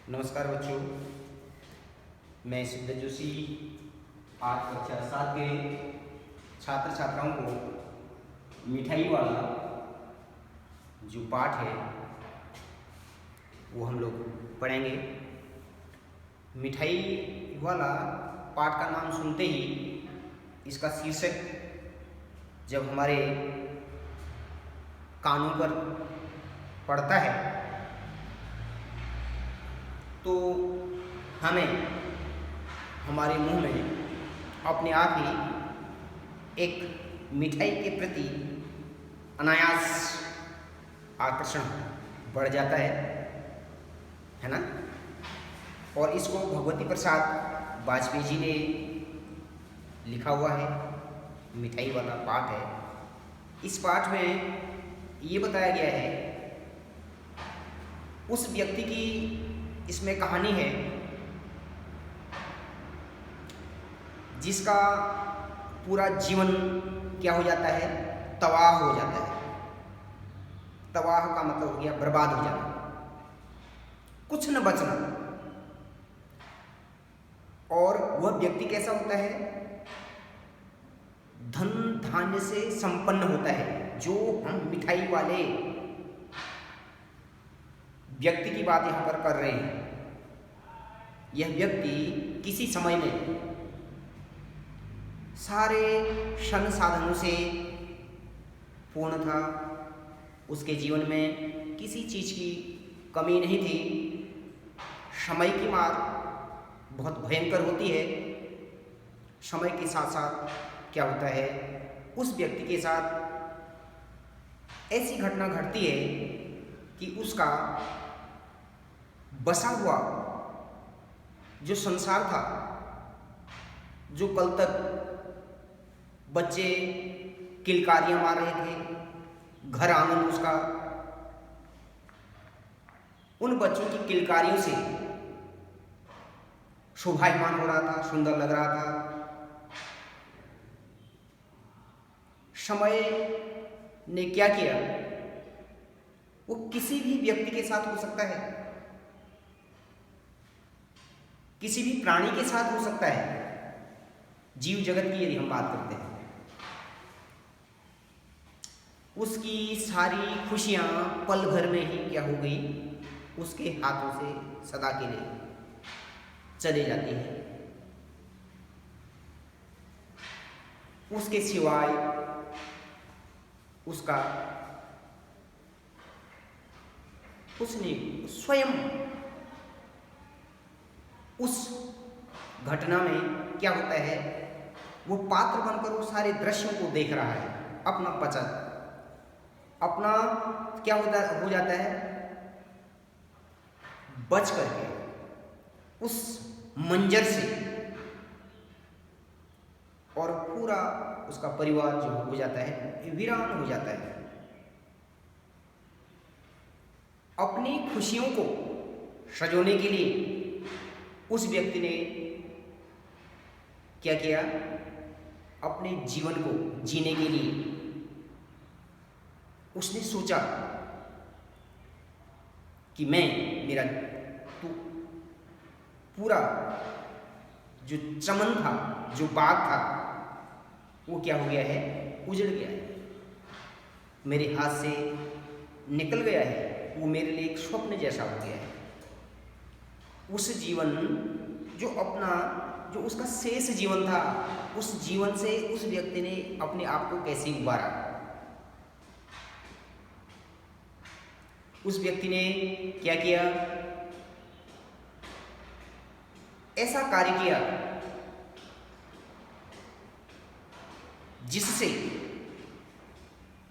नमस्कार बच्चों, मैं सिद्ध जोशी आज कक्षा 7 के छात्र छात्राओं को मिठाई वाला जो पाठ है वो हम लोग पढ़ेंगे। मिठाई वाला पाठ का नाम सुनते ही इसका शीर्षक जब हमारे कानों पर पड़ता है तो हमें हमारे मुंह में अपने आप ही एक मिठाई के प्रति अनायास आकर्षण बढ़ जाता है ना। और इसको भगवती प्रसाद वाजपेयी जी ने लिखा हुआ है, मिठाई वाला पाठ है। इस पाठ में ये बताया गया है उस व्यक्ति की इसमें कहानी है जिसका पूरा जीवन क्या हो जाता है, तबाह हो जाता है। तबाह का मतलब हो गया बर्बाद हो जाना, कुछ न बचना। और वह व्यक्ति कैसा होता है, धन धान्य से संपन्न होता है। जो हम मिठाई वाले व्यक्ति की बात यहाँ पर कर रहे हैं, यह व्यक्ति किसी समय में सारे क्षण साधनों से पूर्ण था। उसके जीवन में किसी चीज की कमी नहीं थी। समय की मार बहुत भयंकर होती है। समय के साथ साथ क्या होता है, उस व्यक्ति के साथ ऐसी घटना घटती है कि उसका बसा हुआ जो संसार था, जो कल तक बच्चे किलकारियां मार रहे थे, घर आंगन उसका उन बच्चों की किलकारियों से शोभायमान हो रहा था, सुंदर लग रहा था। समय ने क्या किया, वो किसी भी व्यक्ति के साथ हो सकता है, किसी भी प्राणी के साथ हो सकता है। जीव जगत की यदि हम बात करते हैं, उसकी सारी खुशियां पल भर में ही क्या हो गई, उसके हाथों से सदा के लिए चले जाती है। उसके सिवाय उसका उसने स्वयं उस घटना में क्या होता है, वो पात्र बनकर वो सारे दृश्यों को देख रहा है। अपना बचत, अपना क्या हो जाता है, बच करके उस मंजर से, और पूरा उसका परिवार जो हो जाता है वीरान हो जाता है। अपनी खुशियों को सजोने के लिए उस व्यक्ति ने क्या किया, अपने जीवन को जीने के लिए उसने सोचा कि मेरा तो पूरा जो चमन था, जो बाग था, वो क्या हो गया है, उजड़ गया है, मेरे हाथ से निकल गया है। वो मेरे लिए एक स्वप्न जैसा हो गया है। उस जीवन जो उसका शेष जीवन था, उस जीवन से उस व्यक्ति ने अपने आप को कैसे उबारा। उस व्यक्ति ने क्या किया, ऐसा कार्य किया जिससे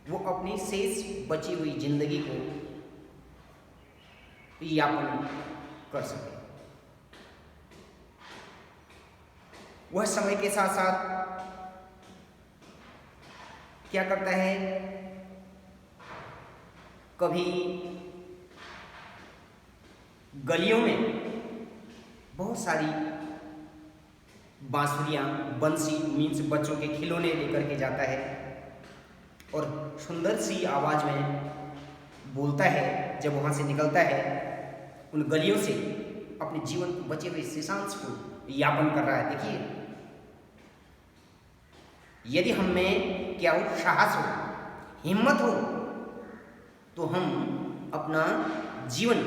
वो अपनी शेष बची हुई जिंदगी को यापन कर सके। वह समय के साथ साथ क्या करता है, कभी गलियों में बहुत सारी बांसुरियां, बंसी मीन्स बच्चों के खिलौने लेकर के जाता है और सुंदर सी आवाज में बोलता है। जब वहां से निकलता है उन गलियों से अपने जीवन को बचे हुए शेषांश को यापन कर रहा है। देखिए, यदि हम में क्या हो, साहस हो, हिम्मत हो, तो हम अपना जीवन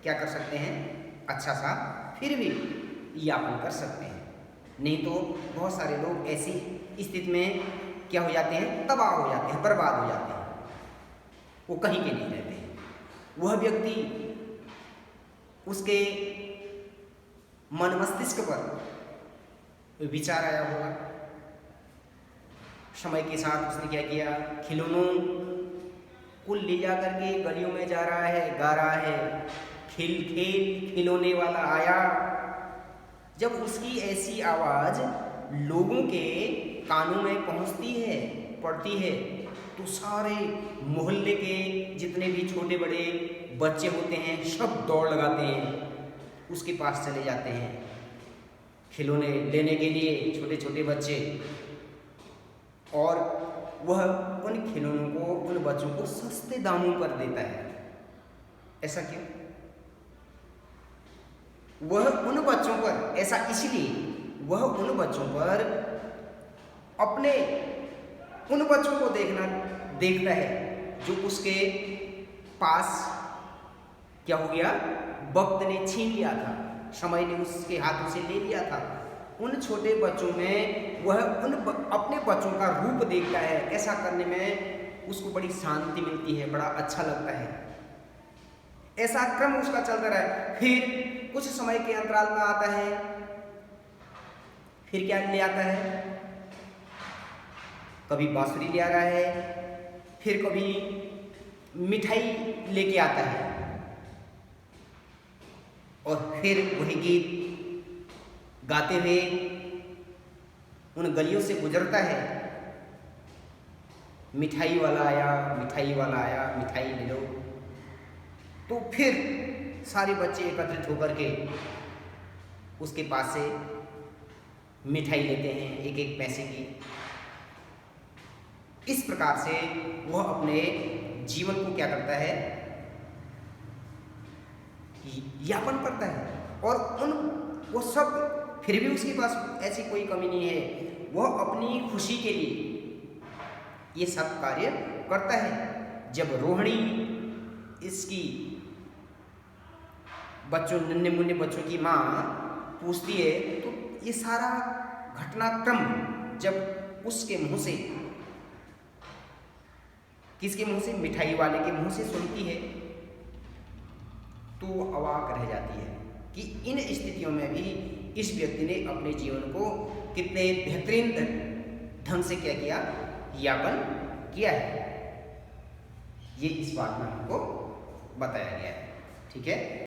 क्या कर सकते हैं, अच्छा सा फिर भी यापन कर सकते हैं। नहीं तो बहुत सारे लोग ऐसी स्थिति में क्या हो जाते हैं, तबाह हो जाते हैं, बर्बाद हो जाते हैं, वो कहीं के नहीं रहते हैं। वह व्यक्ति, उसके मन मस्तिष्क पर विचार आया होगा, समय के साथ उसने क्या किया, खिलौनों को ले जा करके गलियों में जा रहा है, गा रहा है, खेल खिलौने वाला आया। जब उसकी ऐसी आवाज लोगों के कानों में पहुंचती है, पड़ती है, तो सारे मोहल्ले के जितने भी छोटे बड़े बच्चे होते हैं सब दौड़ लगाते हैं, उसके पास चले जाते हैं खिलौने लेने के लिए, छोटे छोटे बच्चे। और वह उन खिलौनों को, उन बच्चों को सस्ते दामों पर देता है। ऐसा क्यों? वह उन बच्चों पर, ऐसा इसलिए वह उन बच्चों पर अपने उन बच्चों को देखता है जो उसके पास क्या हो गया, वक्त ने छीन लिया था, समय ने उसके हाथों से ले लिया था। उन छोटे बच्चों में वह अपने बच्चों का रूप देखता है। ऐसा करने में उसको बड़ी शांति मिलती है, बड़ा अच्छा लगता है। ऐसा क्रम उसका चलता रहा है। फिर कुछ समय के अंतराल में आता है, फिर क्या ले आता है, कभी बांसुरी ले आ रहा है, फिर कभी मिठाई लेके आता है, और फिर वही गीत गाते हुए उन गलियों से गुजरता है। मिठाई वाला आया, मिठाई वाला आया, मिठाई ले लो। तो फिर सारे बच्चे एकत्रित होकर के उसके पास से मिठाई लेते हैं, एक एक पैसे की। इस प्रकार से वह अपने जीवन को क्या करता है, यापन करता है। और वो सब, फिर भी उसके पास ऐसी कोई कमी नहीं है, वह अपनी खुशी के लिए ये सब कार्य करता है। जब रोहिणी इसकी बच्चों, नन्हे मुन्ने बच्चों की माँ पूछती है, तो ये सारा घटनाक्रम जब उसके मुंह से, किसके मुंह से, मिठाई वाले के मुंह से सुनती है, तो अवाक रह जाती है कि इन स्थितियों में भी इस व्यक्ति ने अपने जीवन को कितने बेहतरीन ढंग से क्या किया, यापन किया है। ये इस बात में हमको बताया गया है। ठीक है।